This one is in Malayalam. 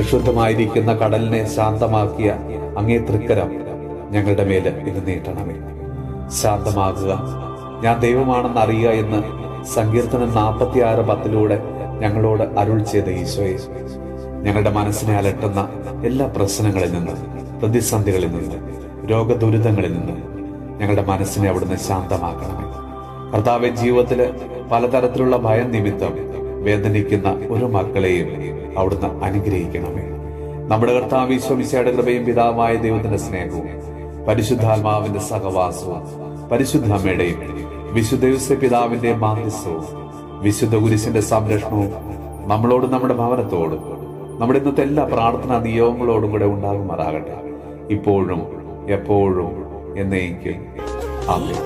പ്രക്ഷുബ്ധമായിരിക്കുന്ന കടലിനെ ശാന്തമാക്കിയ അങ്ങേ തൃക്കരം ഞങ്ങളുടെ മേൽ ഇത് നീട്ടണമേ. ശാന്തമാകുക, ഞാൻ ദൈവമാണെന്ന് അറിയുക എന്ന് സങ്കീർത്തനം 46:10 ഞങ്ങളോട് അരുൾ ചെയ്ത ഈശോയെ, ഞങ്ങളുടെ മനസ്സിനെ അലട്ടുന്ന എല്ലാ പ്രശ്നങ്ങളിൽ നിന്ന്, പ്രതിസന്ധികളിൽ നിന്ന്, രോഗദുരിതങ്ങളിൽ നിന്ന് ഞങ്ങളുടെ മനസ്സിനെ അവിടുന്ന് ശാന്തമാക്കണമേ. കർത്താവെ, ജീവിതത്തില് പലതരത്തിലുള്ള ഭയം നിമിത്തം വേദനിക്കുന്ന ഒരു മക്കളെയും അവിടുന്ന് അനുഗ്രഹിക്കണമേ. നമ്മുടെ കർത്താവ് ഈശോ മിശിഹായുടെ കൃപയും പിതാവായ ദൈവത്തിന്റെ സ്നേഹവും പരിശുദ്ധാത്മാവിന്റെ സഹവാസവും പരിശുദ്ധ അമ്മയുടെയും വിശുദ്ധ യോസേപ്പ് പിതാവിന്റെയും മാധ്യസ്ഥവും വിശുദ്ധ കുരിശിന്റെ സംരക്ഷണവും നമ്മളോടും നമ്മുടെ ഭവനത്തോടും നമ്മുടെ ഇന്നത്തെ എല്ലാ പ്രാർത്ഥനാ നിയോഗങ്ങളോടും കൂടെ ഉണ്ടാകുമാറാകട്ടെ, ഇപ്പോഴും എപ്പോഴും എന്നേക്കും. ആമേൻ.